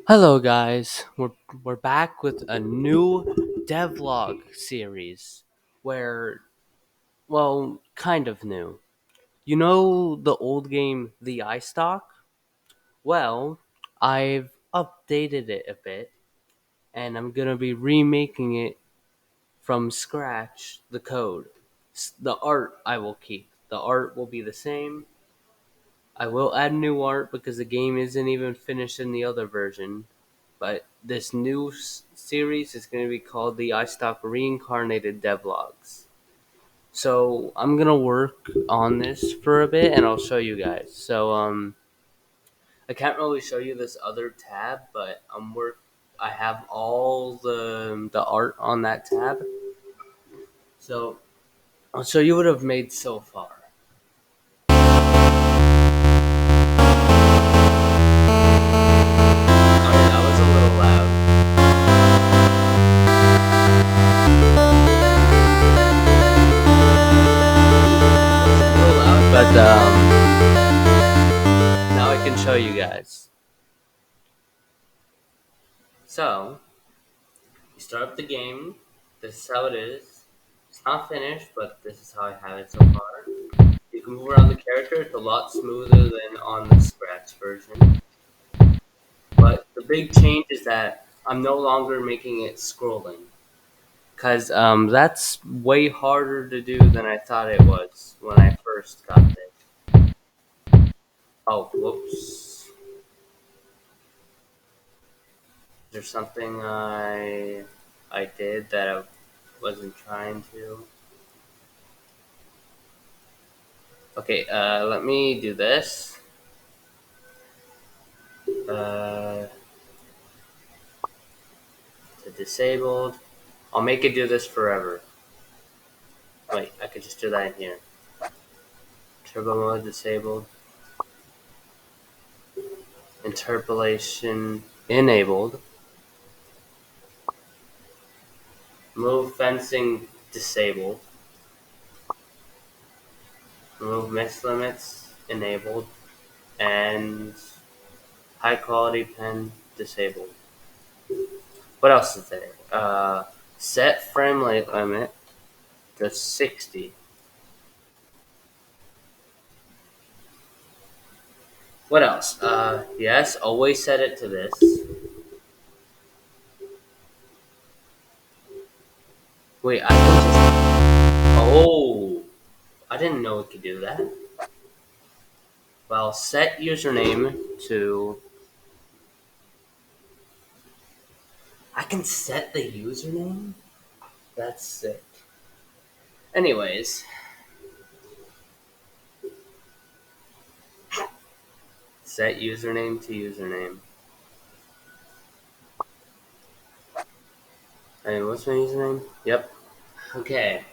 Hello, guys. We're back with a new devlog series where, well, kind of new. You know the old game, the Eyestalk? Well, I've updated it a bit, and I'm gonna be remaking it from scratch. The code, the art I will keep. The art will be the same. I will add new art because the game isn't even finished in the other version. But this new series is going to be called the Eyestalk Reincarnated Devlogs. So I'm gonna work on this for a bit, and I'll show you guys. I can't really show you this other tab, but I have all the art on that tab, so I'll show you what I've made so far. Sorry, that was a little loud. A little loud, but now I can show you guys. So you start up the game. This is how it is. It's not finished, but this is how I have it so far. You can move around the character. It's a lot smoother than on the scratch version. But the big change is that I'm no longer making it scrolling. Because that's way harder to do than I thought it was when I first got this. Oh, whoops. There's something I did that I wasn't trying to. Okay, let me do this. Uh, to disabled. I'll make it do this forever. Wait, I could just do that in here. Turbo mode disabled. Interpolation enabled. Move fencing disabled. Remove mix limits enabled. And high quality pen disabled. What else is there? Set frame rate limit to 60. What else? Yes, always set it to this. Wait, I can just. Oh! I didn't know it could do that. Well, set username to. I can set the username? That's sick. Anyways, set username to username. Hey, what's my username? Yep. Okay.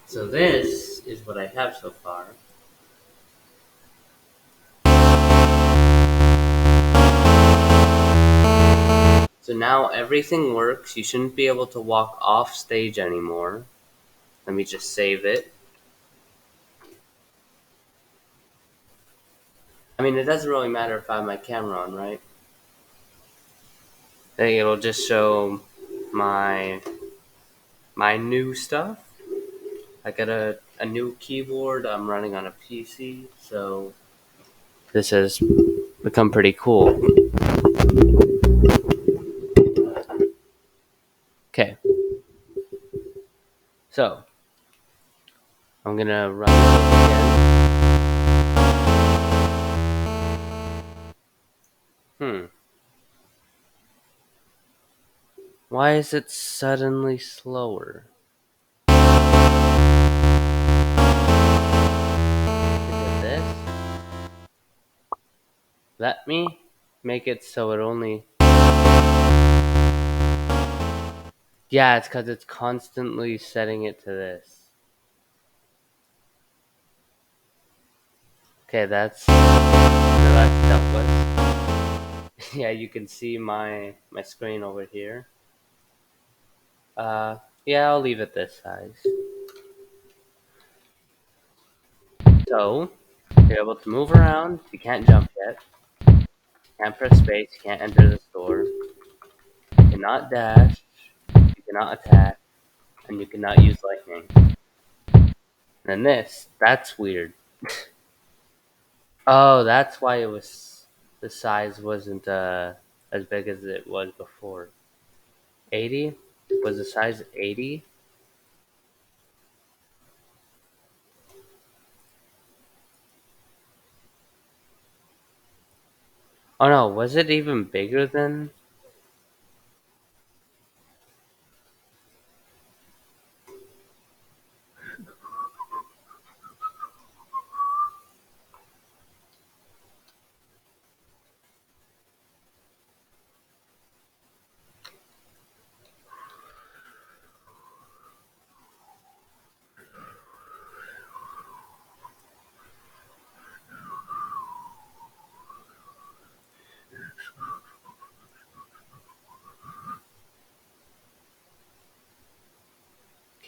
So this is what I have so far. So now everything works. You shouldn't be able to walk off stage anymore. Let me just save it. I mean, it doesn't really matter if I have my camera on, right? I think it'll just show my new stuff. I got a new keyboard. I'm running on a PC, so this has become pretty cool. Okay, so I'm gonna run this again. Why is it suddenly slower? Is it this? Let me make it so it only. Yeah, it's because it's constantly setting it to this. Okay, that's dealt with. Yeah, you can see my screen over here. Yeah, I'll leave it this size. So you're able to move around. You can't jump yet. Can't press space, you can't enter the store, you cannot dash, you cannot attack, and you cannot use lightning. And then this, that's weird. Oh, that's why it was the size wasn't as big as it was before. 80? Was the size 80? Oh no, was it even bigger than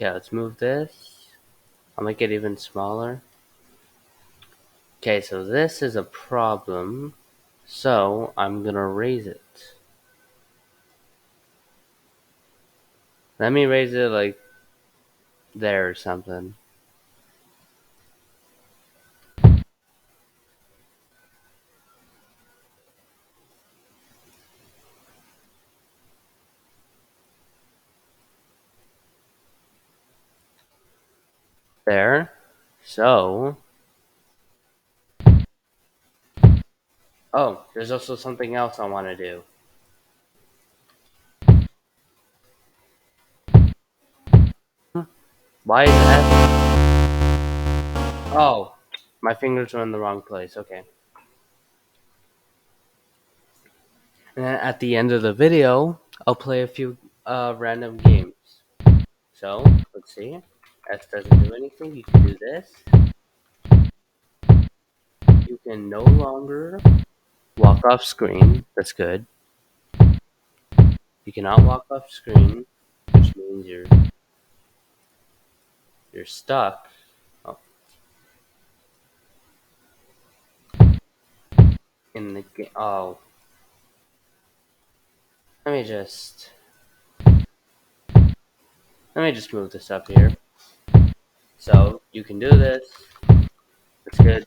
Okay, let's move this. I'll make it even smaller. Okay, so this is a problem. So I'm gonna raise it. Let me raise it like there or something. There. So. Oh, there's also something else I want to do. Why is that? Oh, my fingers are in the wrong place. Okay. And then at the end of the video, I'll play a few random games. So, let's see. S doesn't do anything. You can do this. You can no longer walk off screen. That's good. You cannot walk off screen, which means you're stuck. Oh, in the game. Oh, let me just let me just move this up here. So you can do this. That's good.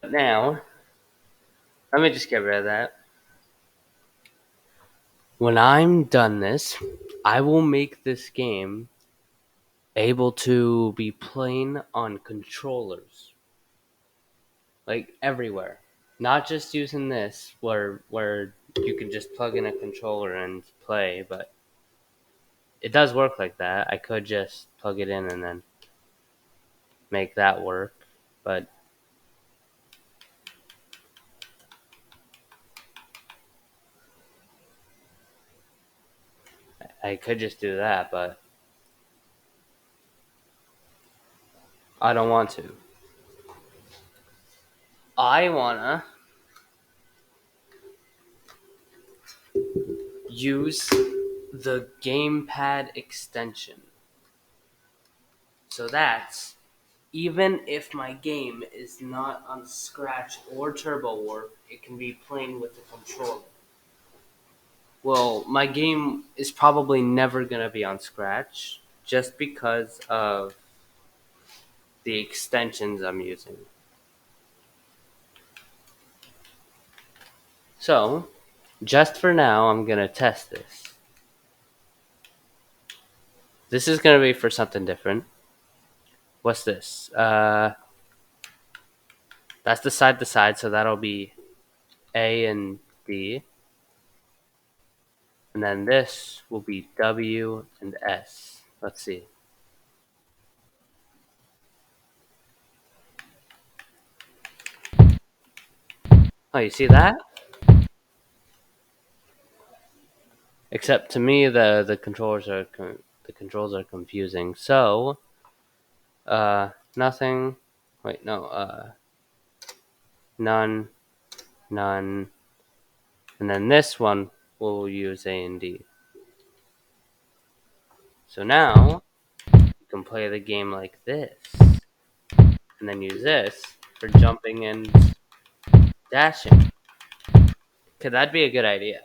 But now, let me just get rid of that. When I'm done this, I will make this game able to be playing on controllers, like everywhere. Not just using this where you can just plug in a controller and play, but it does work like that. I could just plug it in and then make that work, but I could just do that, but I don't want to. I wanna use the gamepad extension. So that's even if my game is not on Scratch or Turbo Warp, it can be playing with the controller. Well, my game is probably never going to be on Scratch just because of the extensions I'm using. So, just for now, I'm going to test this. This is going to be for something different. What's this? That's the side to side, so that'll be A and D. And then this will be W and S. Let's see. Oh, you see that? Except to me, the controls are confusing. So, nothing. Wait, no. None, none, and then this one we'll use A and D. So now you can play the game like this, and then use this for jumping and dashing. Okay, that'd be a good idea.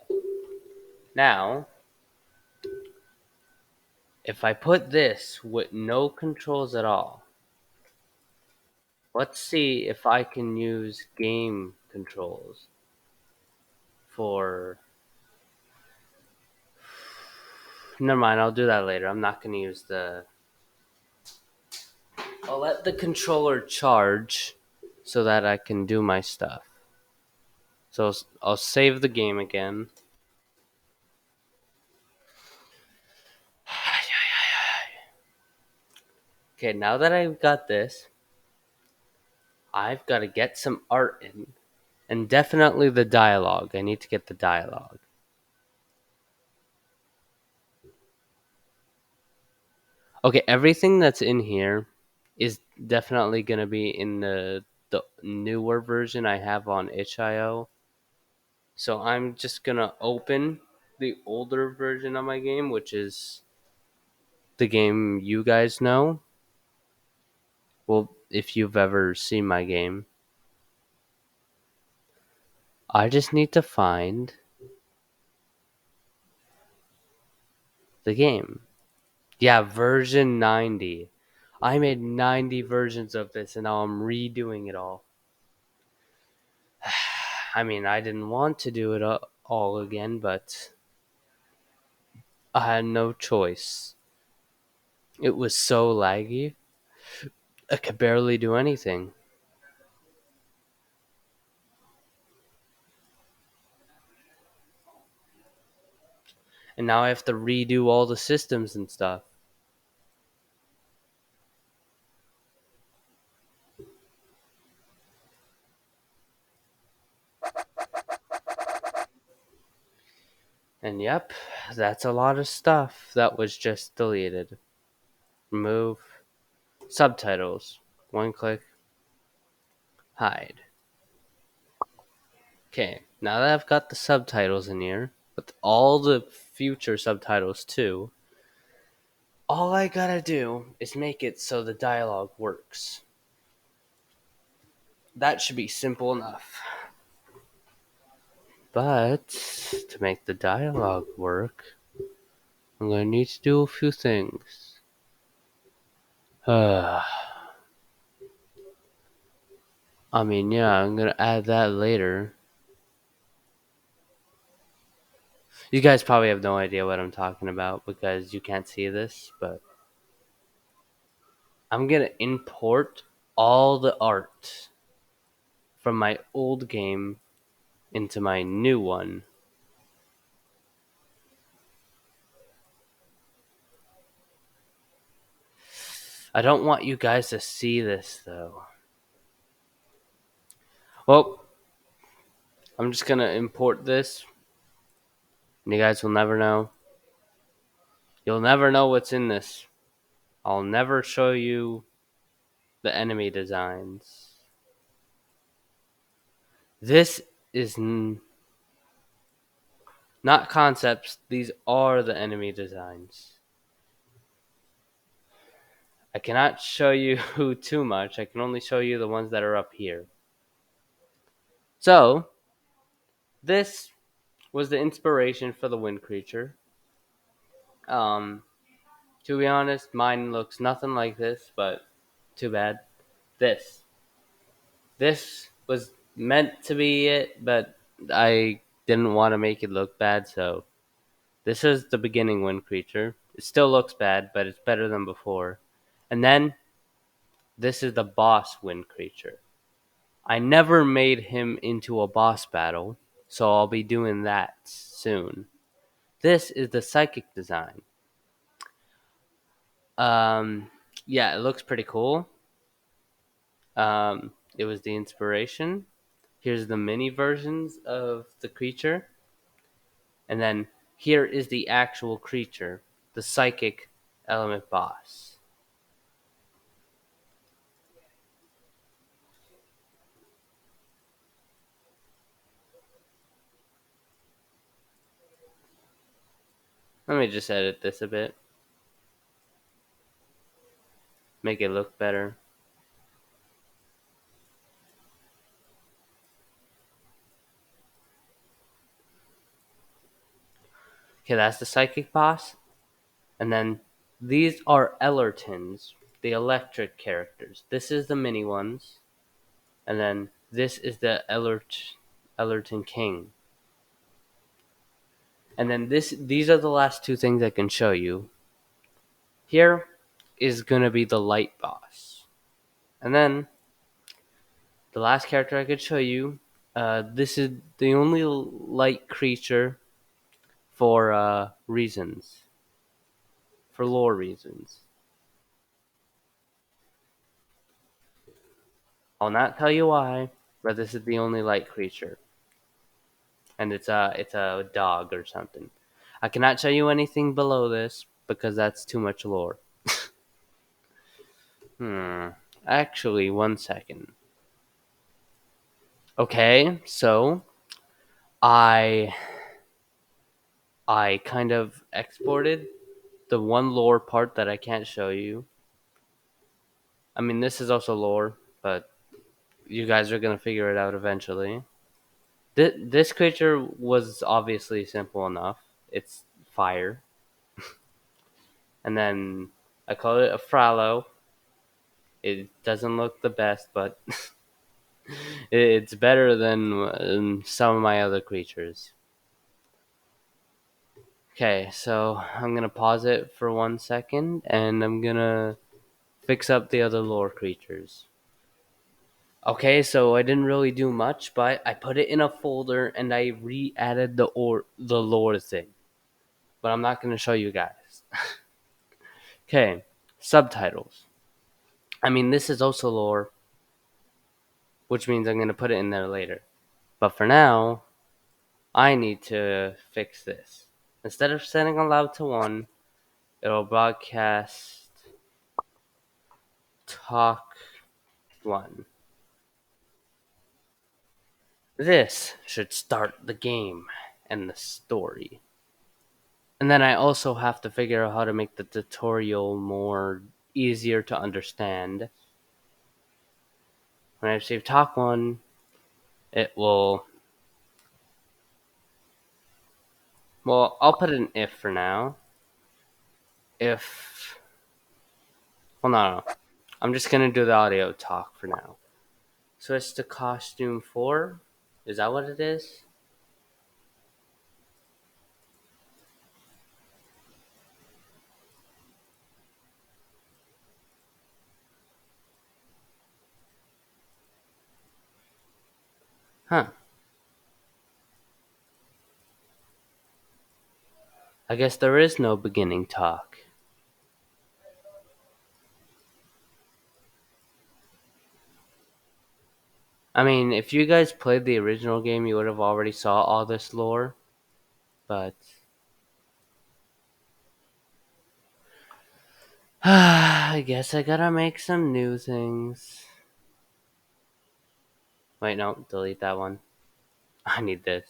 Now, if I put this with no controls at all, let's see if I can use game controls for. Never mind, I'll do that later. I'm not going to use the. I'll let the controller charge so that I can do my stuff. So I'll save the game again. Okay, now that I've got this, I've got to get some art in. And definitely the dialogue. I need to get the dialogue. Okay, everything that's in here is definitely going to be in the newer version I have on itch.io. So I'm just going to open the older version of my game, which is the game you guys know. Well, if you've ever seen my game, I just need to find the game. Yeah, version 90. I made 90 versions of this and now I'm redoing it all. I mean, I didn't want to do it all again, but I had no choice. It was so laggy, I could barely do anything. And now I have to redo all the systems and stuff. And yep, that's a lot of stuff that was just deleted. Remove subtitles. One click, hide. Okay, now that I've got the subtitles in here, with all the future subtitles too, all I gotta do is make it so the dialogue works. That should be simple enough. But to make the dialogue work, I'm gonna need to do a few things. I mean, yeah, I'm gonna add that later. You guys probably have no idea what I'm talking about because you can't see this, but I'm gonna import all the art from my old game into my new one. I don't want you guys to see this though. Well, I'm just gonna import this, and you guys will never know. You'll never know what's in this. I'll never show you the enemy designs. This is not concepts, these are the enemy designs. I cannot show you too much, I can only show you the ones that are up here. So, this was the inspiration for the wind creature. Um, to be honest, mine looks nothing like this, but too bad. This. This was meant to be it, but I didn't want to make it look bad, so this is the beginning wind creature. It still looks bad, but it's better than before. And then this is the boss wind creature. I never made him into a boss battle, so I'll be doing that soon. This is the psychic design. Um, yeah, it looks pretty cool. It was the inspiration. Here's the mini versions of the creature. And then here is the actual creature, the psychic element boss. Let me just edit this a bit. Make it look better. Okay, that's the psychic boss. And then these are Ellertons, the electric characters. This is the mini ones. And then this is the Ellerton King. And then these are the last two things I can show you. Here is gonna be the light boss. And then the last character I could show you, this is the only light creature for reasons. For lore reasons. I'll not tell you why, but this is the only light creature. And it's a dog or something. I cannot show you anything below this because that's too much lore. Hmm. Actually, one second. Okay, so I I kind of exported the one lore part that I can't show you. I mean, this is also lore, but you guys are gonna figure it out eventually. This creature was obviously simple enough. It's fire, and then I call it a Frallo. It doesn't look the best, but it's better than some of my other creatures. Okay, so I'm gonna pause it for 1 second, and I'm gonna fix up the other lore creatures. Okay, so I didn't really do much, but I put it in a folder and I re-added the lore thing. But I'm not gonna show you guys. Okay, subtitles. I mean, this is also lore, which means I'm gonna put it in there later. But for now, I need to fix this. Instead of setting allowed to 1, it'll broadcast talk 1. This should start the game and the story. And then I also have to figure out how to make the tutorial more easier to understand. When I save talk 1, it will. Well, I'll put an if for now. If. Well, no. I'm just gonna do the audio talk for now. Switch to costume 4. Is that what it is? Huh. I guess there is no beginning talk. I mean, if you guys played the original game, you would have already saw all this lore. But I guess I gotta make some new things. Wait, no, delete that one. I need this.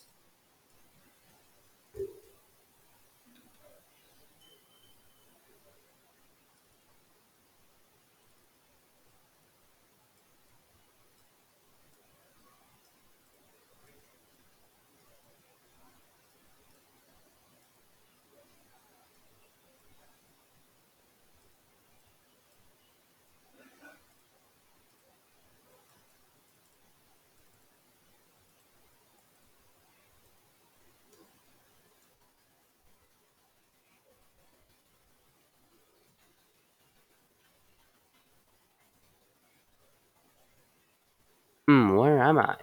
Where am I?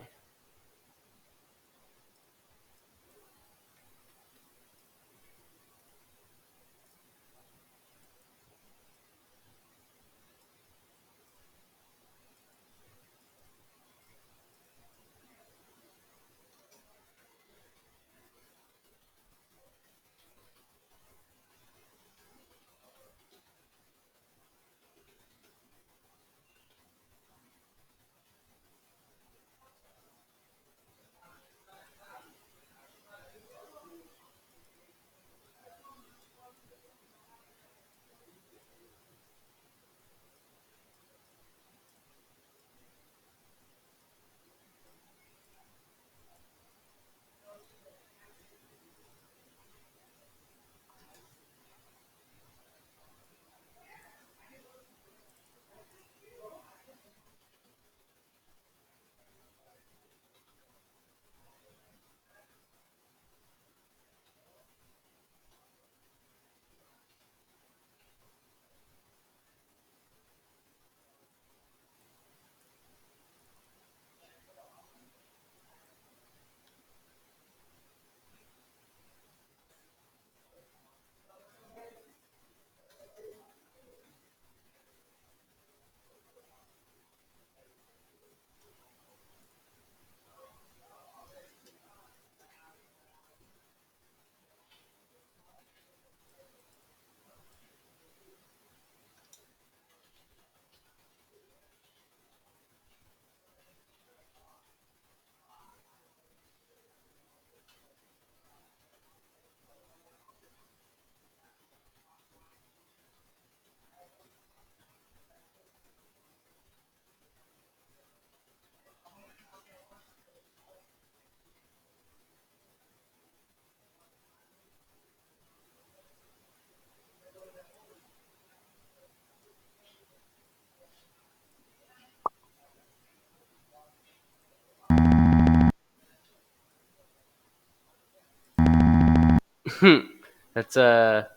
that's a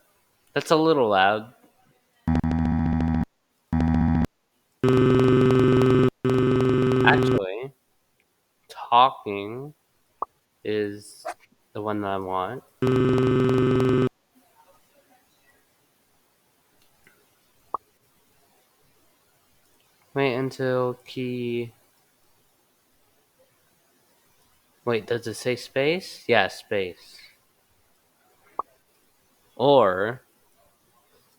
that's a little loud. Actually, talking is the one that I want. Wait until key. Wait, does it say space? Yeah, space. Or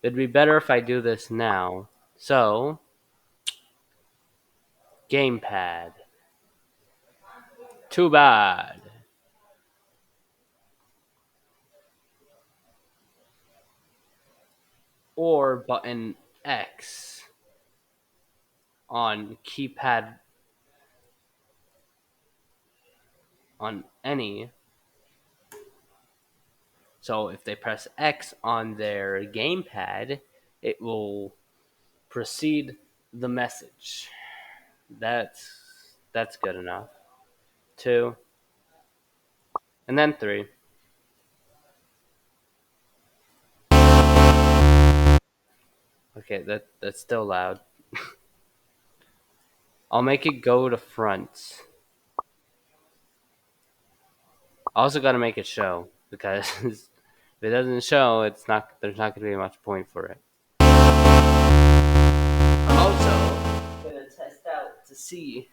it'd be better if I do this now. So, gamepad. Too bad. Or button X on keypad on any. So if they press X on their gamepad, it will proceed the message. That's good enough. Two, and then three. Okay, that's still loud. I'll make it go to front. I also got to make it show because if it doesn't show, it's not. There's not going to be much point for it. I'm also gonna test out to see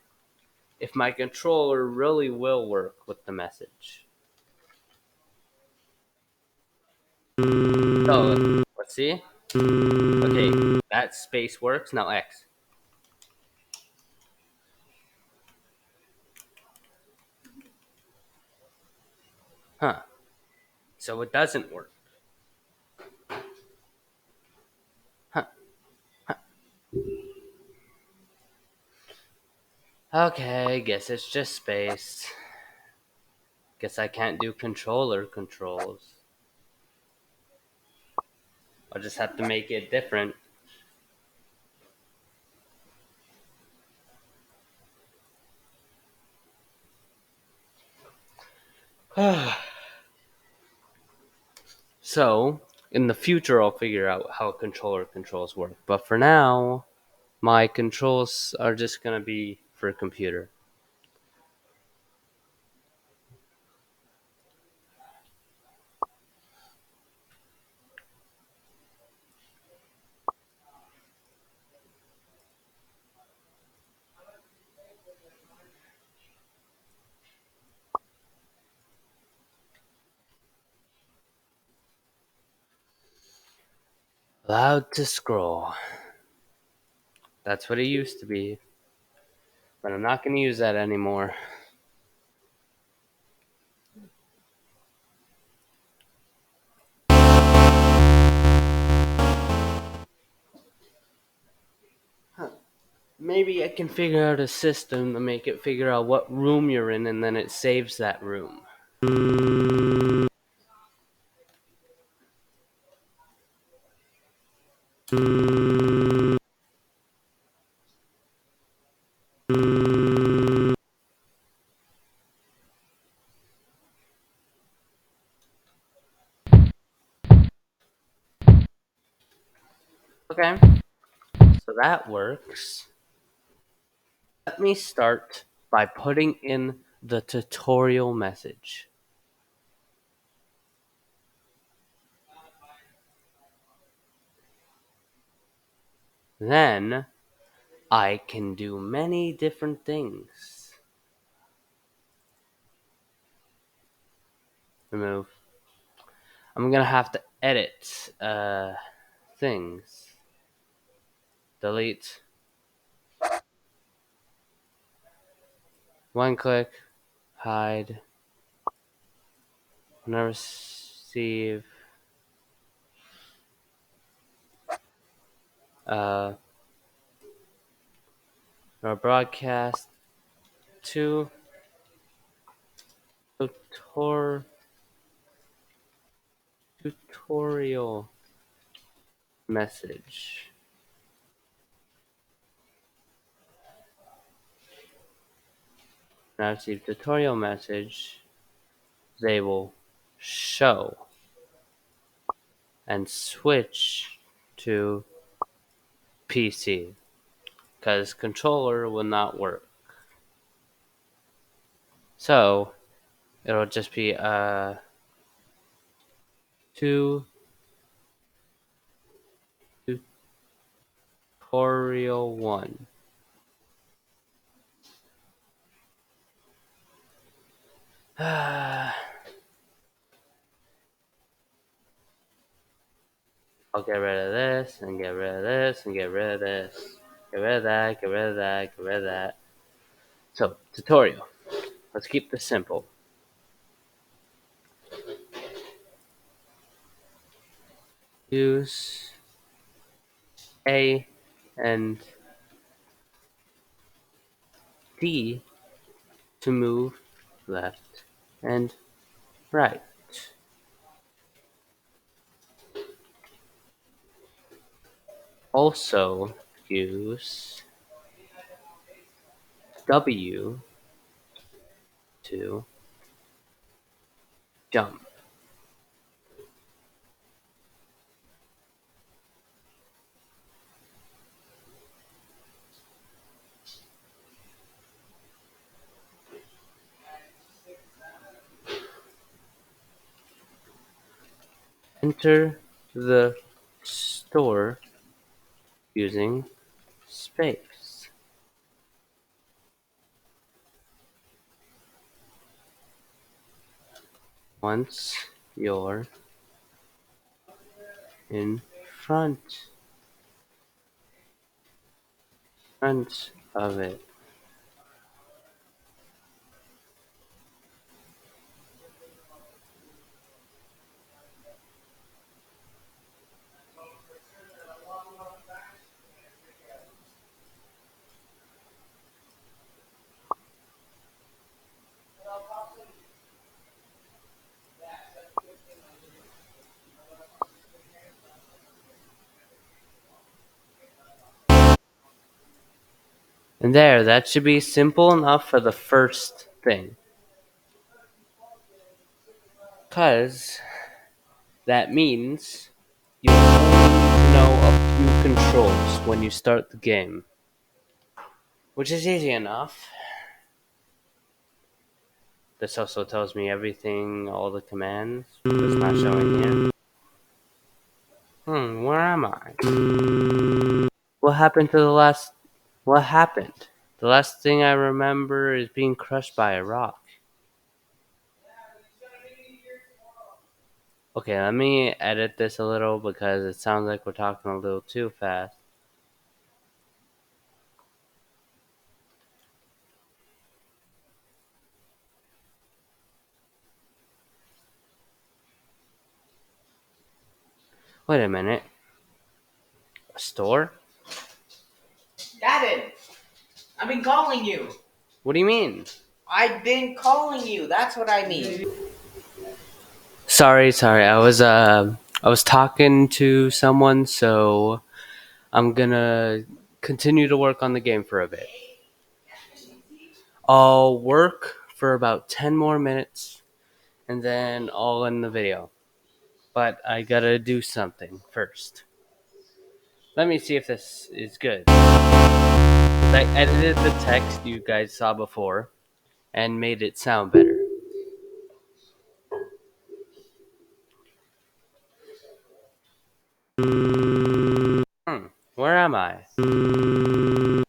if my controller really will work with the message. So let's see. Okay, that space works. Now X. Huh. So it doesn't work. Huh. Okay, guess it's just space. Guess I can't do controller controls. I'll just have to make it different. So, in the future, I'll figure out how controller controls work. But for now, my controls are just gonna be for a computer. Allowed to scroll. That's what it used to be. But I'm not gonna use that anymore. Maybe I can figure out a system to make it figure out what room you're in and then it saves that room. Okay, so that works. Let me start by putting in the tutorial message. Then I can do many different things. Remove. I'm gonna have to edit things. Delete. One click. Hide. Never receive. Uh, or broadcast to tutor tutorial message. Now receive tutorial message. They will show. and switch to PC because controller will not work. So it'll just be two tutorial one. I'll get rid of this and get rid of this and get rid of this. Get rid of that, get rid of that, get rid of that. So, tutorial. Let's keep this simple. Use A and D to move left and right. Also, use W to jump. Enter the store using space. Once you're in front front of it, and there, that should be simple enough for the first thing. Because that means you only need to know a few controls when you start the game, which is easy enough. This also tells me everything, all the commands. It's not showing here. Where am I? What happened to the last... What happened? The last thing I remember is being crushed by a rock. Okay, let me edit this a little because it sounds like we're talking a little too fast. Wait a minute. A store? Daddy, I've been calling you. What do you mean? I've been calling you. That's what I mean. Sorry. I was talking to someone, so I'm gonna continue to work on the game for a bit. I'll work for about 10 more minutes, and then I'll end the video. But I gotta do something first. Let me see if this is good. I edited the text you guys saw before and made it sound better. Where am I?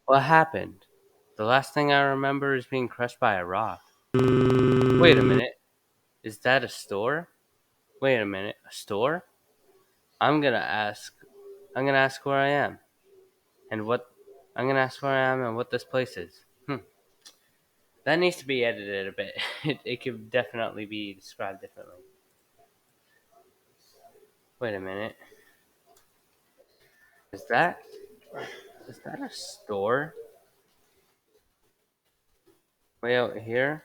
What happened? The last thing I remember is being crushed by a rock. Wait a minute. Is that a store? Wait a minute. A store? I'm gonna ask. I'm gonna ask where I am, and what. I'm gonna ask where I am and what this place is. That needs to be edited a bit. It could definitely be described differently. Wait a minute. Is that is that a store? Way out here?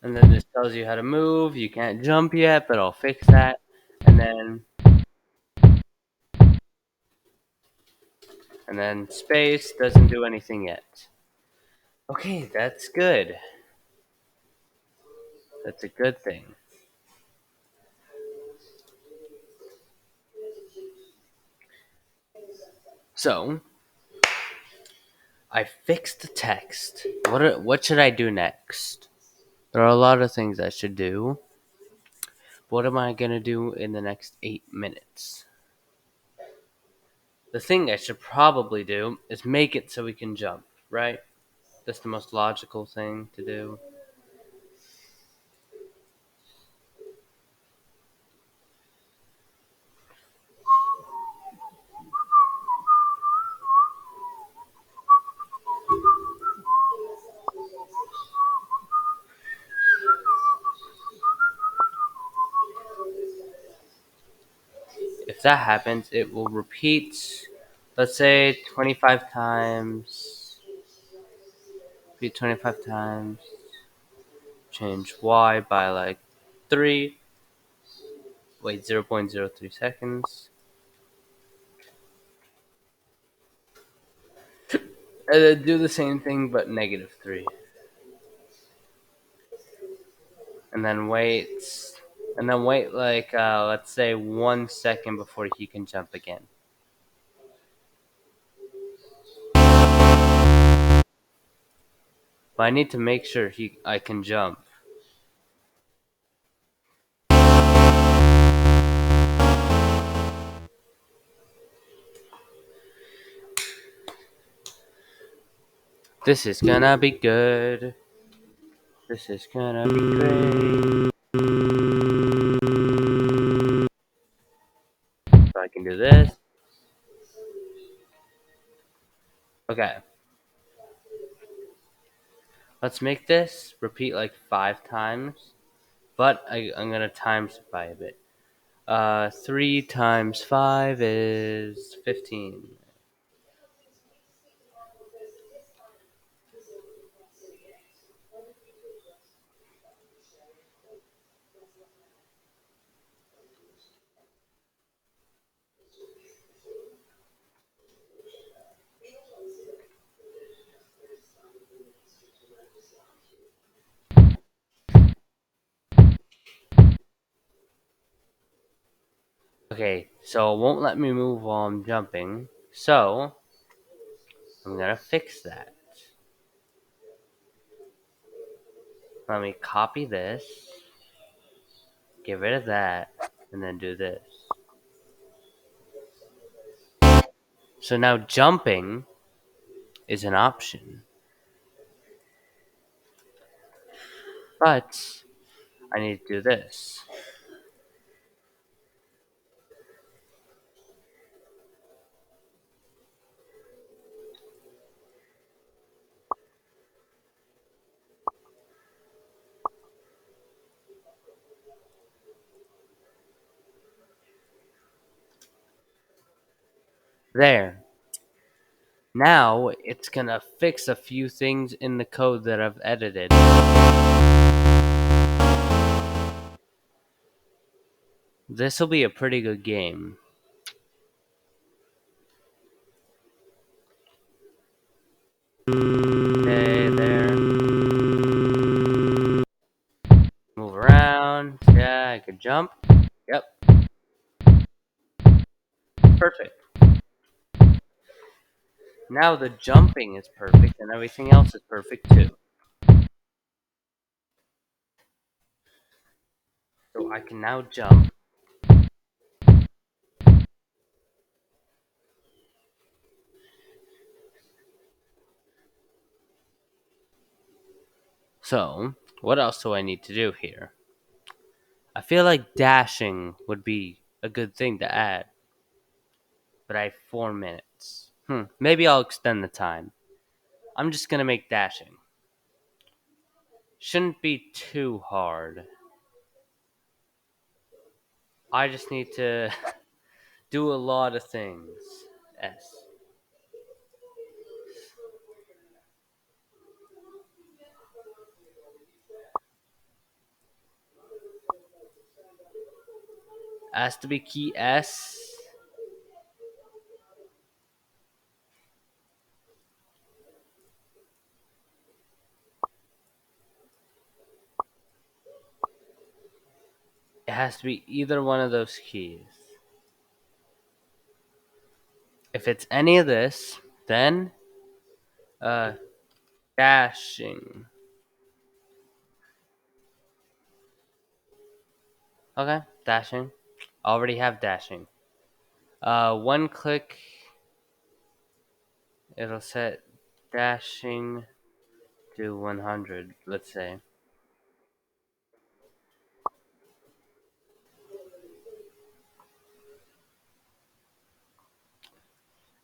And then this tells you how to move. You can't jump yet, but I'll fix that. And then space doesn't do anything yet. Okay, that's good. That's a good thing. So, I fixed the text. What should I do next? There are a lot of things I should do. What am I gonna do in the next 8 minutes? The thing I should probably do is make it so we can jump, right? That's the most logical thing to do. If that happens, it will repeat, let's say 25 times. Repeat 25 times. Change y by like 3. Wait, 0.03 seconds. And then do the same thing but -3. And then wait. And then wait like, let's say 1 second before he can jump again. But I need to make sure I can jump. This is gonna be good. This is gonna be great. So I can do this. Okay. Let's make this repeat like 5 times. But I'm gonna times it by a bit. 3 times 5 is 15. Okay, so it won't let me move while I'm jumping. So I'm gonna fix that. Let me copy this, get rid of that, and then do this. So now jumping is an option. But I need to do this. There. Now it's gonna fix a few things in the code that I've edited. This will be a pretty good game. Okay, there. Move around. Yeah, I could jump. Yep, perfect. Now the jumping is perfect and everything else is perfect too. So I can now jump. So, what else do I need to do here? I feel like dashing would be a good thing to add. But I have 4 minutes. Maybe I'll extend the time. I'm just gonna make dashing. Shouldn't be too hard. I just need to do a lot of things. S. Has to be key S. It has to be either one of those keys. If it's any of this, then uh dashing. Okay, dashing. Already have dashing. One click. It'll set dashing to 100. Let's say.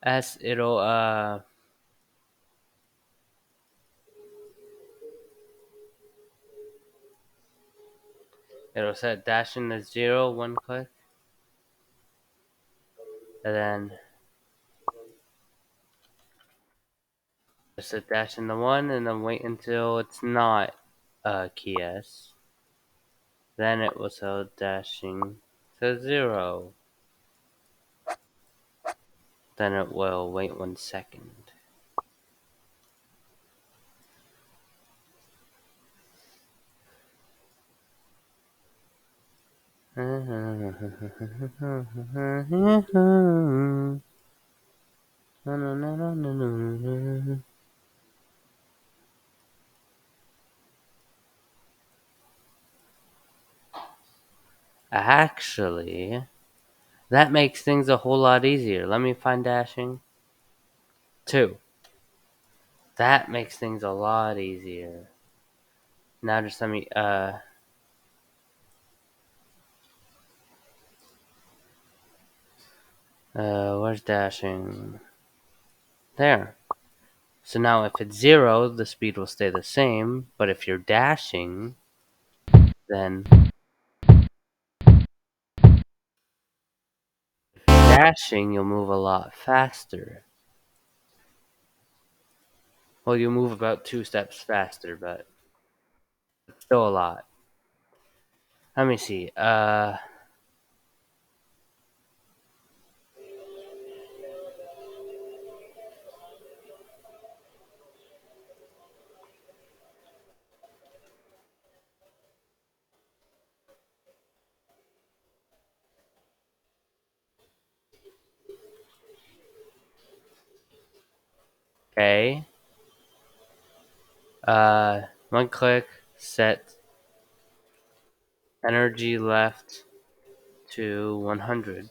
As it'll set dashing to 0. One click, and then set dashing to 1, and then wait until it's not key S. Then it will set dashing to 0. Then it will wait 1 second. Actually, that makes things a whole lot easier. Let me find dashing. 2. That makes things a lot easier. Now just let me where's dashing? There. So now if it's 0, the speed will stay the same, but if you're dashing, then dashing you'll move a lot faster. Well, you move about 2 steps faster, but still a lot. Let me see. Okay. One click, set energy left to 100.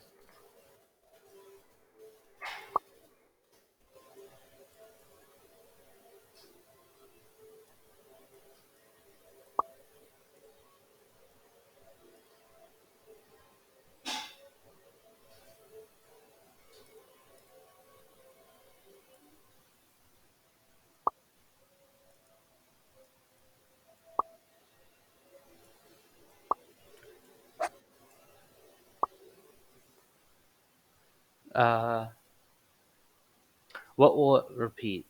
Uh, what will it repeat?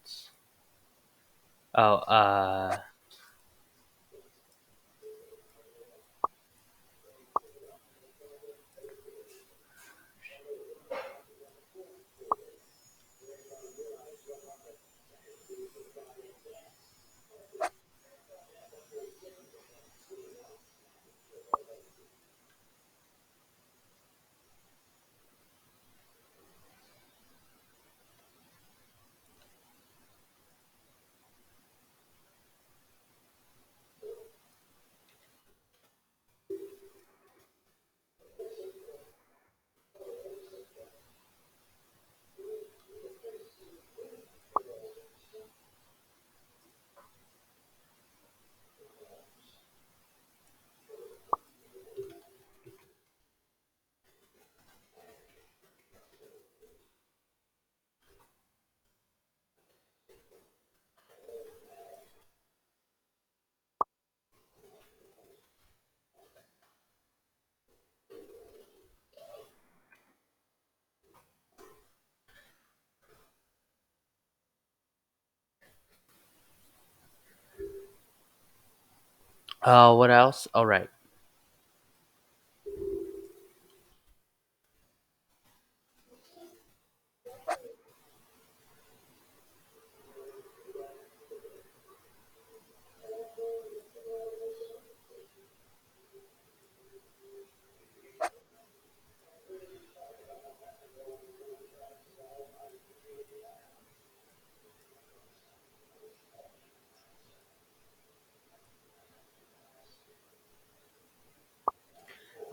Oh, what else? All right.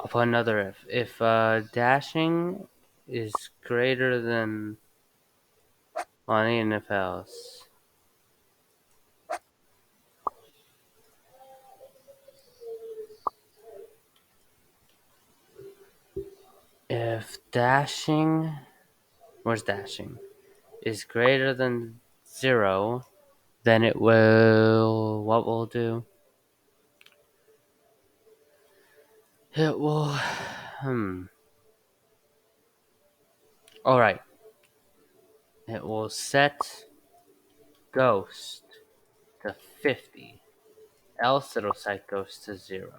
For another if dashing is greater than on anything else, if dashing, where's dashing, is greater than 0, then it will, what will it do? It will, alright, it will set ghost to 50, else it'll set ghost to 0.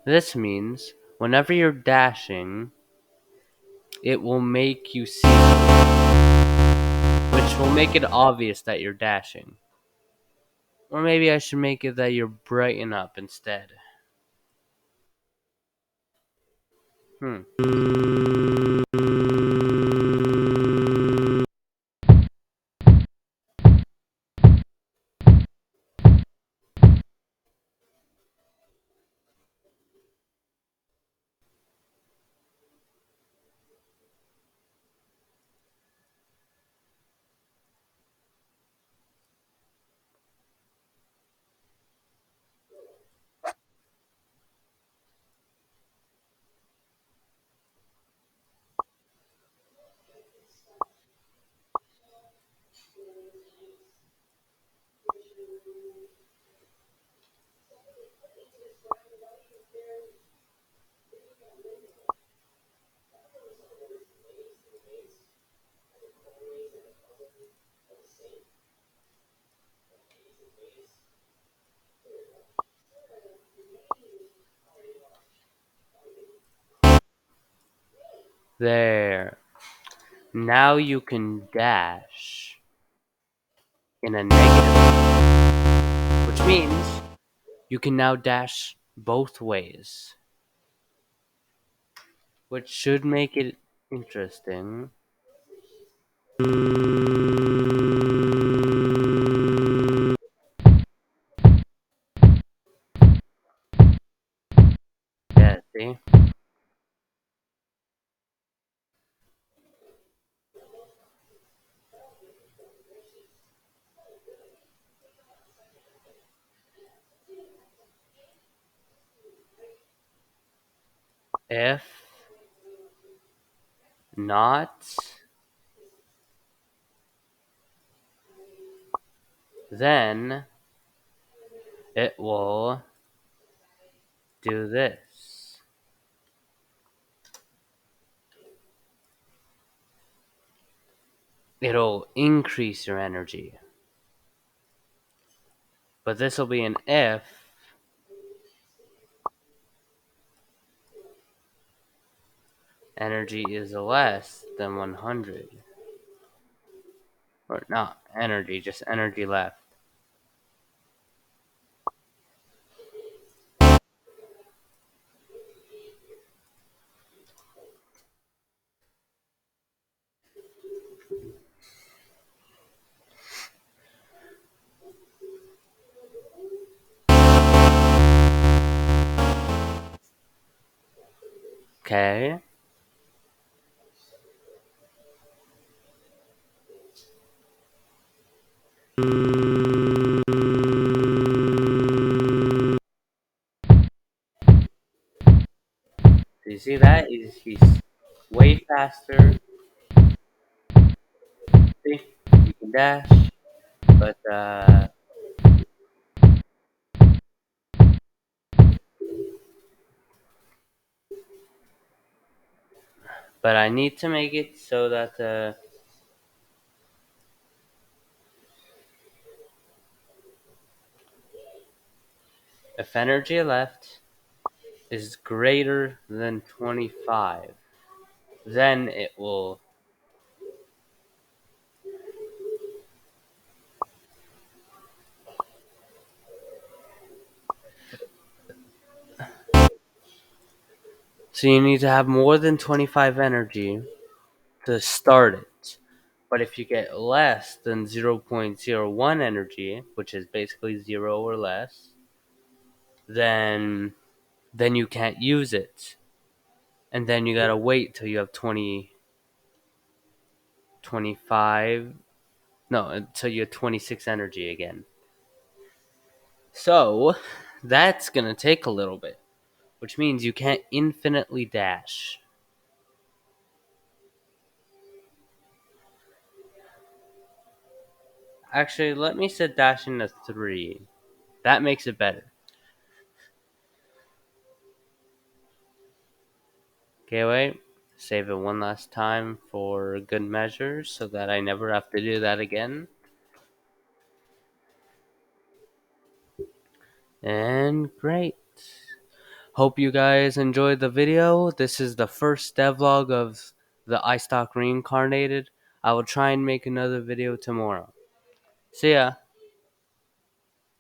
This means whenever you're dashing, it will make you see, which will make it obvious that you're dashing. Or maybe I should make it that you're brighten up instead. Hmm. There. Now you can dash in a negative, which means you can now dash both ways, which should make it interesting. Yeah, see? If not, then it will do this. It'll increase your energy. But this will be an if energy is less than 100. Or not energy, just energy left. Okay. So you see that? He's way faster. See? You can dash, but I need to make it so that if energy left is greater than 25, then it will. So you need to have more than 25 energy to start it. But if you get less than 0.01 energy, which is basically 0 or less, then you can't use it. And then you gotta wait till you have 20, 25, no, until you have 26 energy again. So, that's gonna take a little bit, which means you can't infinitely dash. Actually, let me set dashing to 3. That makes it better. Okay, wait. Save it one last time for good measure so that I never have to do that again. And great. Hope you guys enjoyed the video. This is the first devlog of the Eyestalk Reincarnated. I will try and make another video tomorrow. See ya.